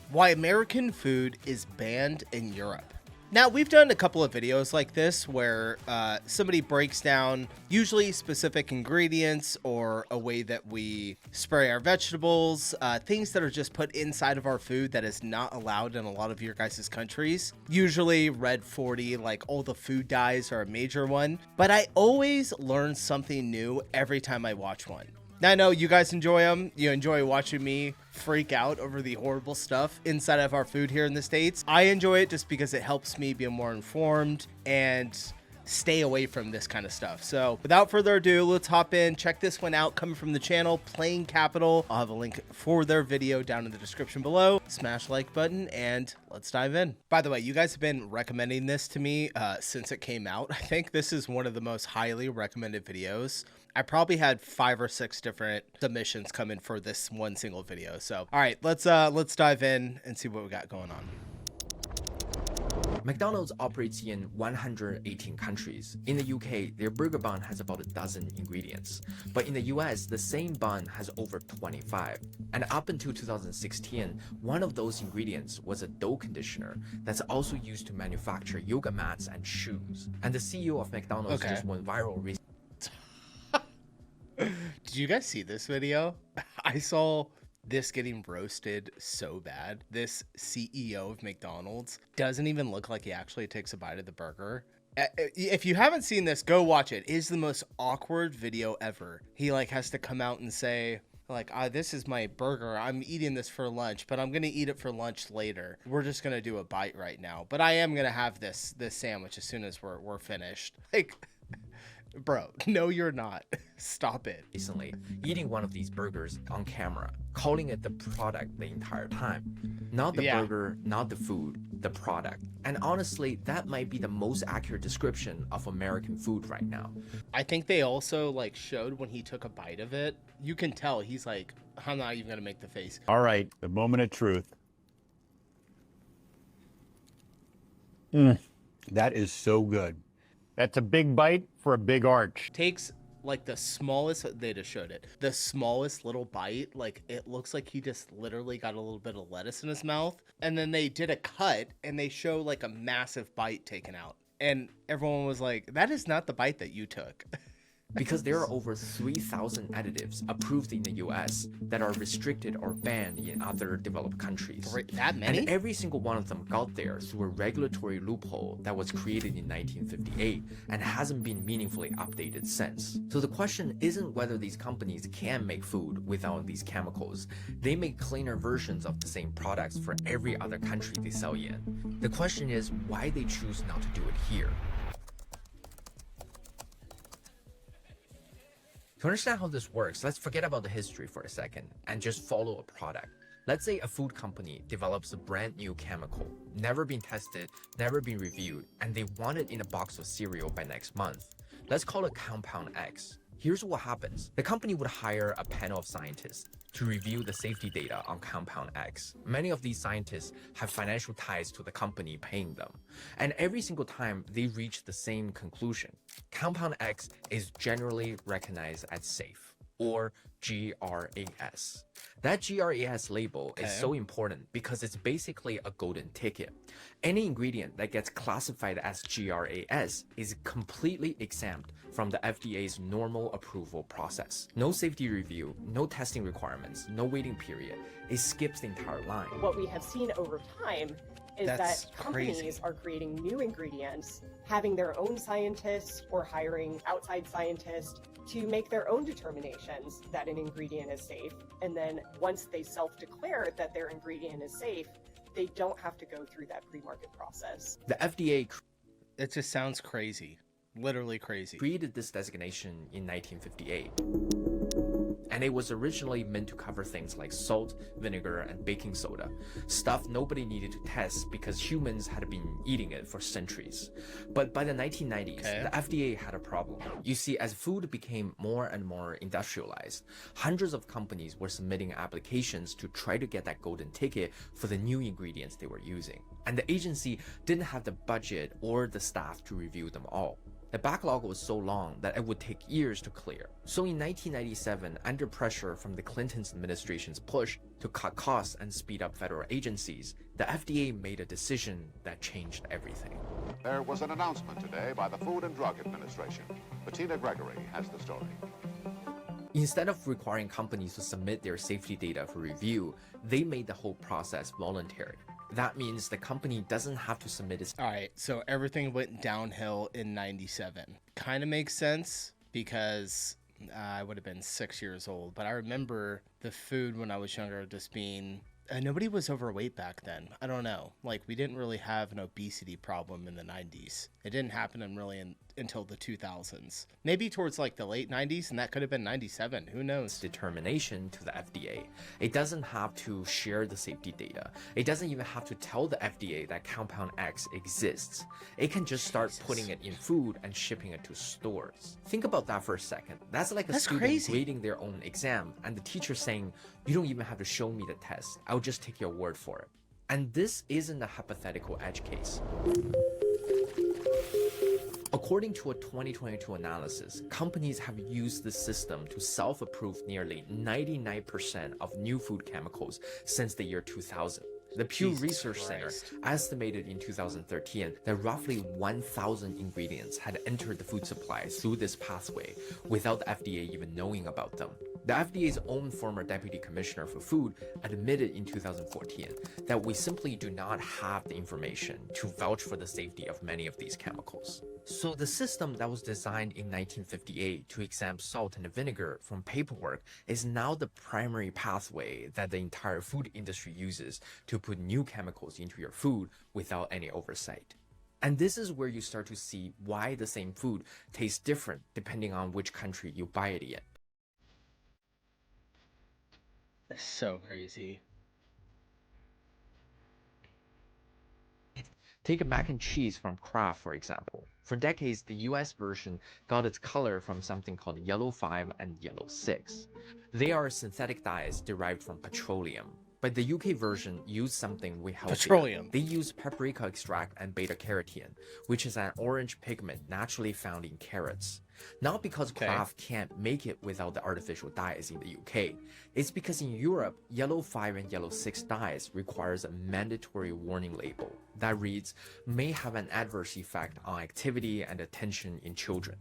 Why American food is banned in Europe. Now, we've done a couple of videos like this where somebody breaks down usually specific ingredients or a way that we spray our vegetables, things that are just put inside of our food that is not allowed in a lot of your guys' countries. Usually Red 40, like all the food dyes are a major one, but I always learn something new every time I watch one. Now, I know you guys enjoy them. You enjoy watching me freak out over the horrible stuff inside of our food here in the States. I enjoy it just because it helps me be more informed and stay away from this kind of stuff. So without further ado, let's hop in, check this one out, coming from the channel, Plain Capital. I'll have a link for their video down in the description below. Smash the like button and let's dive in. By the way, you guys have been recommending this to me since it came out. I think this is one of the most highly recommended videos. I probably had 5 or 6 different submissions come in for this one single video. So, all right, let's dive in and see what we got going on. McDonald's operates in 118 countries. In the UK, their burger bun has about a dozen ingredients. But in the US, the same bun has over 25. And up until 2016, one of those ingredients was a dough conditioner that's also used to manufacture yoga mats and shoes. And the CEO of McDonald's just went viral recently. Did you guys see this video? I saw this getting roasted so bad. This CEO of McDonald's doesn't even look like he actually takes a bite of the burger. If you haven't seen this, go watch it. It is the most awkward video ever. He like has to come out and say like, this is my burger. I'm eating this for lunch, but I'm going to eat it for lunch later. We're just going to do a bite right now. But I am going to have this sandwich as soon as we're finished. Like, bro, no, you're not. Stop it. Recently, eating one of these burgers on camera, calling it the product the entire time. Not the burger, not the food, the product. And honestly, that might be the most accurate description of American food right now. I think they also like showed when he took a bite of it. You can tell he's like, I'm not even gonna make the face. All right, the moment of truth. That is so good. That's a big bite for a big arch. Takes like the smallest, they just showed it, the smallest little bite. Like it looks like he just literally got a little bit of lettuce in his mouth. And then they did a cut and they show like a massive bite taken out. And everyone was like, that is not the bite that you took. Because there are over 3,000 additives approved in the US that are restricted or banned in other developed countries. That many? And every single one of them got there through a regulatory loophole that was created in 1958 and hasn't been meaningfully updated since. So the question isn't whether these companies can make food without these chemicals. They make cleaner versions of the same products for every other country they sell in. The question is why they choose not to do it here. To understand how this works, let's forget about the history for a second and just follow a product. Let's say a food company develops a brand new chemical, never been tested, never been reviewed, and they want it in a box of cereal by next month. Let's call it Compound X. Here's what happens. The company would hire a panel of scientists to review the safety data on Compound X. Many of these scientists have financial ties to the company paying them. And every single time they reach the same conclusion. Compound X is generally recognized as safe, or GRAS. That GRAS label is so important because it's basically a golden ticket. Any ingredient that gets classified as GRAS is completely exempt from the FDA's normal approval process. No safety review, no testing requirements, no waiting period. It skips the entire line. What we have seen over time is that companies are creating new ingredients, having their own scientists or hiring outside scientists to make their own determinations that an ingredient is safe. And then once they self-declare that their ingredient is safe, they don't have to go through that pre-market process. The FDA It just sounds crazy. Literally crazy. Created this designation in 1958. And it was originally meant to cover things like salt, vinegar, and baking soda, stuff nobody needed to test because humans had been eating it for centuries. But by the 1990s, the FDA had a problem. You see, as food became more and more industrialized, hundreds of companies were submitting applications to try to get that golden ticket for the new ingredients they were using. And the agency didn't have the budget or the staff to review them all. The backlog was so long that it would take years to clear. So in 1997, under pressure from the Clinton administration's push to cut costs and speed up federal agencies, the FDA made a decision that changed everything. There was an announcement today by the Food and Drug Administration. Bettina Gregory has the story. Instead of requiring companies to submit their safety data for review, they made the whole process voluntary. That means the company doesn't have to submit its... All right, so everything went downhill in 97. Kind of makes sense because I would have been 6 years old, but I remember the food when I was younger just being... nobody was overweight back then. I don't know. Like, we didn't really have an obesity problem in the 90s. It didn't happen until the 2000s. Maybe towards like the late 90s, and that could have been 97. Who knows? Determination to the FDA. It doesn't have to share the safety data. It doesn't even have to tell the FDA that compound X exists. It can just start putting it in food and shipping it to stores. Think about that for a second. That's like a student grading their own exam and the teacher saying, you don't even have to show me the test. I'll just take your word for it. And this isn't a hypothetical edge case. According to a 2022 analysis, companies have used the system to self-approve nearly 99% of new food chemicals since the year 2000. The Pew Research Center estimated in 2013 that roughly 1,000 ingredients had entered the food supply through this pathway without the FDA even knowing about them. The FDA's own former deputy commissioner for food admitted in 2014 that we simply do not have the information to vouch for the safety of many of these chemicals. So the system that was designed in 1958 to exempt salt and vinegar from paperwork is now the primary pathway that the entire food industry uses to put new chemicals into your food without any oversight. And this is where you start to see why the same food tastes different depending on which country you buy it in. That's so crazy. Take a mac and cheese from Kraft, for example. For decades, the US version got its color from something called yellow 5 and yellow 6. They are synthetic dyes derived from petroleum. But the UK version used something we healthier. Petroleum. They use paprika extract and beta-carotene, which is an orange pigment naturally found in carrots. Not because Kraft can't make it without the artificial dyes in the UK. It's because in Europe, yellow 5 and yellow 6 dyes requires a mandatory warning label that reads, may have an adverse effect on activity and attention in children.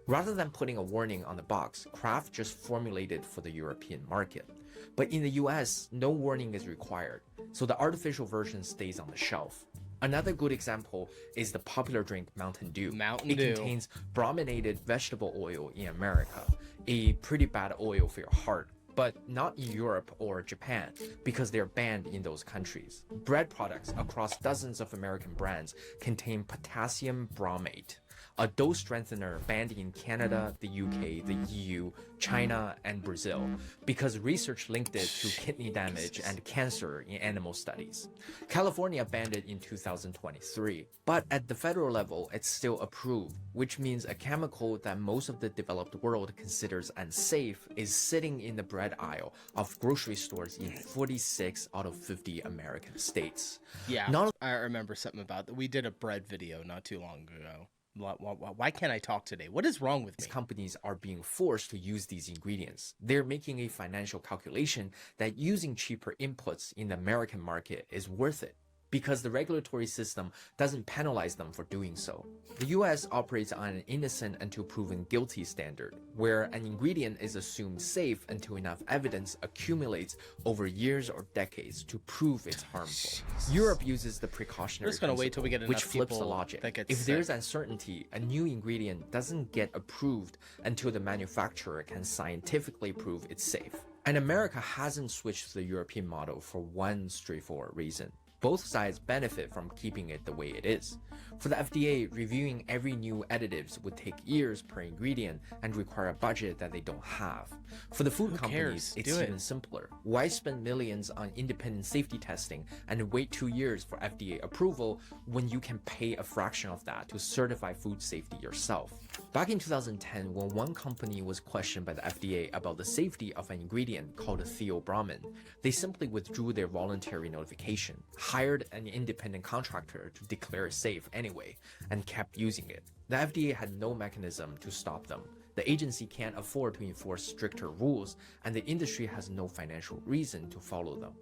Rather than putting a warning on the box, Kraft just formulated for the European market. But in the US, no warning is required, so the artificial version stays on the shelf. Another good example is the popular drink Mountain Dew. It contains brominated vegetable oil in America, a pretty bad oil for your heart, but not in Europe or Japan because they're banned in those countries. Bread products across dozens of American brands contain potassium bromate, a dose strengthener banned in Canada, the UK, the EU, China, and Brazil because research linked it to kidney damage and cancer in animal studies. California banned it in 2023, but at the federal level, it's still approved, which means a chemical that most of the developed world considers unsafe is sitting in the bread aisle of grocery stores in 46 out of 50 American states. Yeah, I remember something about that. We did a bread video not too long ago. Why can't I talk today? What is wrong with me? Companies are being forced to use these ingredients. They're making a financial calculation that using cheaper inputs in the American market is worth it, because the regulatory system doesn't penalize them for doing so. The US operates on an innocent until proven guilty standard, where an ingredient is assumed safe until enough evidence accumulates over years or decades to prove it's harmful. Europe uses the precautionary principle, wait till we get enough which flips the logic. If there's uncertainty, a new ingredient doesn't get approved until the manufacturer can scientifically prove it's safe. And America hasn't switched to the European model for one straightforward reason. Both sides benefit from keeping it the way it is. For the FDA, reviewing every new additives would take years per ingredient and require a budget that they don't have. For the food companies, it's even simpler. Why spend millions on independent safety testing and wait 2 years for FDA approval when you can pay a fraction of that to certify food safety yourself? Back in 2010, when one company was questioned by the FDA about the safety of an ingredient called theobromine, they simply withdrew their voluntary notification, hired an independent contractor to declare it safe anyway, and kept using it. The FDA had no mechanism to stop them. The agency can't afford to enforce stricter rules, and the industry has no financial reason to follow them.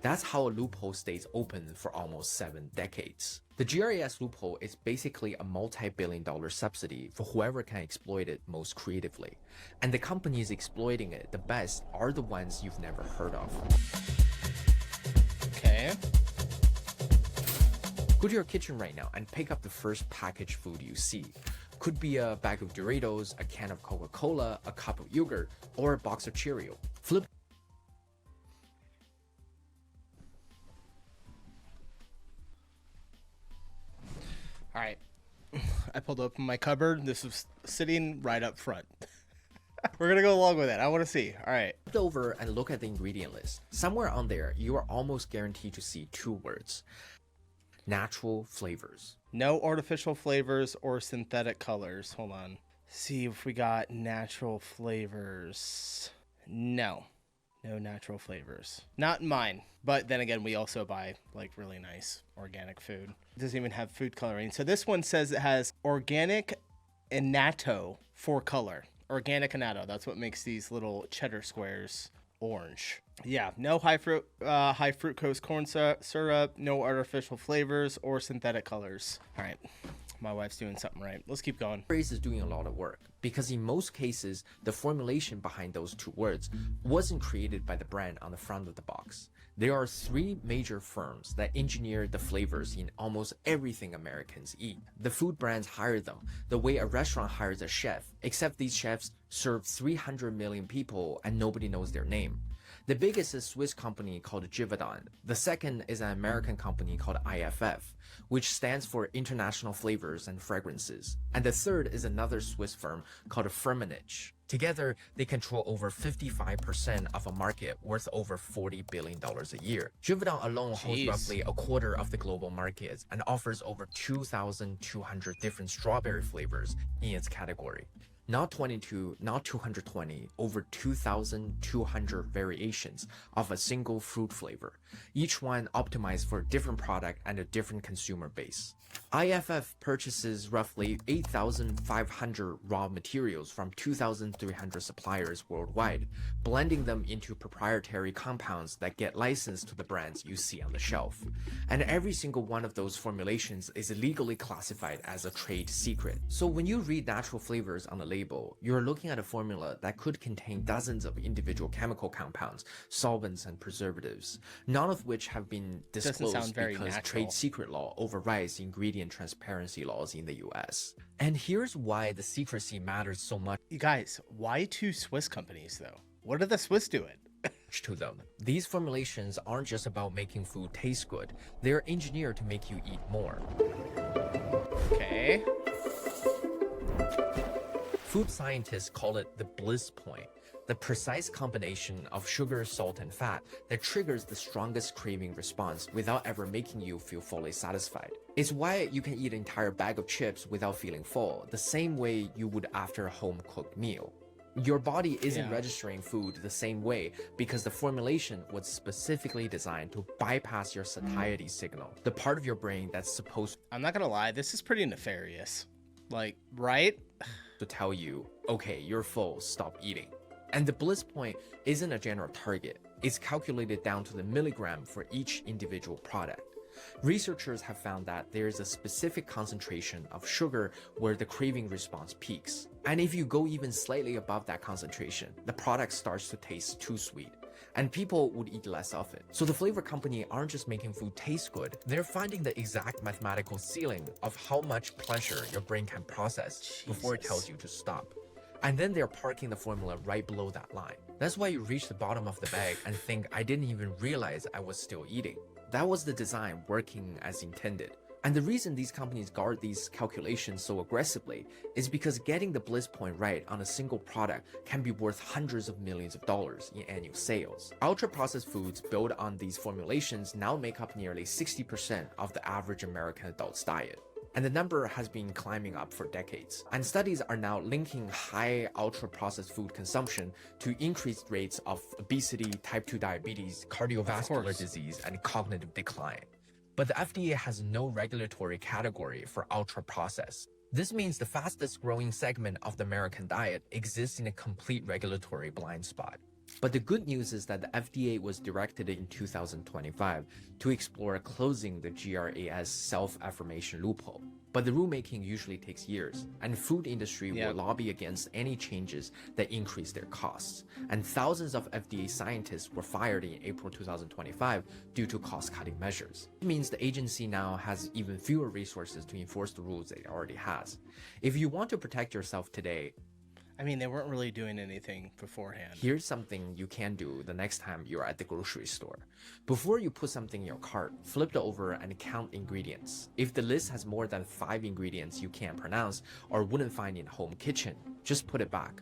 That's how a loophole stays open for almost 7 decades. The GRAS loophole is basically a multi-billion-dollar subsidy for whoever can exploit it most creatively. And the companies exploiting it the best are the ones you've never heard of. Okay. Go to your kitchen right now and pick up the first packaged food you see. Could be a bag of Doritos, a can of Coca-Cola, a cup of yogurt, or a box of Cheerio. Flip. All right. I pulled open my cupboard. This was sitting right up front. We're going to go along with it. I want to see. All right. Flip over and look at the ingredient list. Somewhere on there, you are almost guaranteed to see 2 words. Natural flavors. No artificial flavors or synthetic colors. Hold on. See if we got natural flavors. No natural flavors. Not in mine. But then again, we also buy like really nice organic food. It doesn't even have food coloring. So this one says it has organic annatto for color. Organic annatto. That's what makes these little cheddar squares orange. Yeah, no high fructose corn syrup, no artificial flavors or synthetic colors. All right, my wife's doing something right. Let's keep going. GRAS is doing a lot of work because in most cases, the formulation behind those 2 words wasn't created by the brand on the front of the box. There are 3 major firms that engineer the flavors in almost everything Americans eat. The food brands hire them the way a restaurant hires a chef, except these chefs serve 300 million people and nobody knows their name. The biggest is a Swiss company called Givaudan. The second is an American company called IFF, which stands for International Flavors and Fragrances. And the third is another Swiss firm called Firmenich. Together, they control over 55% of a market worth over $40 billion a year. Givaudan alone holds roughly a quarter of the global market and offers over 2,200 different strawberry flavors in its category. Not 22, not 220, over 2,200 variations of a single fruit flavor, each one optimized for a different product and a different consumer base. IFF purchases roughly 8,500 raw materials from 2,300 suppliers worldwide, blending them into proprietary compounds that get licensed to the brands you see on the shelf. And every single one of those formulations is legally classified as a trade secret. So when you read natural flavors on the label, you're looking at a formula that could contain dozens of individual chemical compounds, solvents, and preservatives, none of which have been disclosed because trade secret law overrides ingredient transparency laws in the US. And here's why the secrecy matters so much. You guys, why 2 Swiss companies though? What are the Swiss doing? To them. These formulations aren't just about making food taste good, they're engineered to make you eat more. Okay. Food scientists call it the bliss point, the precise combination of sugar, salt, and fat that triggers the strongest craving response without ever making you feel fully satisfied. It's why you can eat an entire bag of chips without feeling full, the same way you would after a home-cooked meal. Your body isn't registering food the same way because the formulation was specifically designed to bypass your satiety signal, the part of your brain that's supposed I'm not gonna lie, this is pretty nefarious. Like, right? to tell you, okay, you're full, stop eating. And the bliss point isn't a general target. It's calculated down to the milligram for each individual product. Researchers have found that there is a specific concentration of sugar where the craving response peaks. And if you go even slightly above that concentration, the product starts to taste too sweet, and people would eat less of it. So the flavor company aren't just making food taste good, they're finding the exact mathematical ceiling of how much pleasure your brain can process before it tells you to stop. And then they're parking the formula right below that line. That's why you reach the bottom of the bag and think, I didn't even realize I was still eating. That was the design working as intended. And the reason these companies guard these calculations so aggressively is because getting the bliss point right on a single product can be worth hundreds of millions of dollars in annual sales. Ultra-processed foods built on these formulations now make up nearly 60% of the average American adult's diet. And the number has been climbing up for decades. And studies are now linking high ultra-processed food consumption to increased rates of obesity, type 2 diabetes, cardiovascular disease, and cognitive decline. But the FDA has no regulatory category for ultra-processed. This means the fastest growing segment of the American diet exists in a complete regulatory blind spot. But the good news is that the FDA was directed in 2025 to explore closing the GRAS self-affirmation loophole. But the rulemaking usually takes years, and food industry will lobby against any changes that increase their costs. And thousands of FDA scientists were fired in April 2025 due to cost-cutting measures. It means the agency now has even fewer resources to enforce the rules it already has. If you want to protect yourself today, I mean, they weren't really doing anything beforehand. Here's something you can do the next time you're at the grocery store. Before you put something in your cart, flip it over and count ingredients. If the list has more than 5 ingredients you can't pronounce or wouldn't find in home kitchen, just put it back.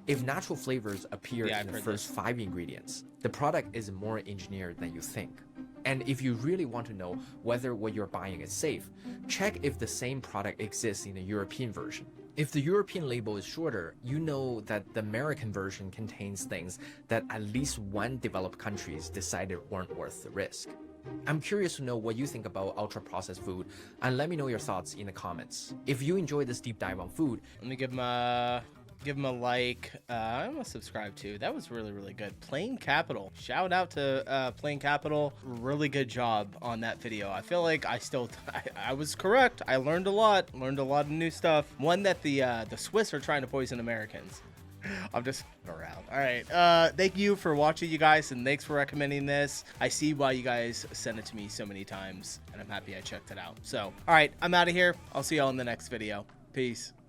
If natural flavors appear in the first 5 ingredients, the product is more engineered than you think. And if you really want to know whether what you're buying is safe, check if the same product exists in the European version. If the European label is shorter, you know that the American version contains things that at least one developed countries decided weren't worth the risk. I'm curious to know what you think about ultra-processed food, and let me know your thoughts in the comments. If you enjoyed this deep dive on food, let me give them a like. I'm gonna subscribe too. That was really good. Plain Capital, shout out to Plain Capital. Really good job on that video. I feel like I was correct. I learned a lot of new stuff. One that the Swiss are trying to poison Americans. I'm just around. All right, thank you for watching, you guys, and thanks for recommending this. I see why you guys sent it to me so many times, and I'm happy I checked it out. So all right, I'm out of here. I'll see y'all in the next video. Peace.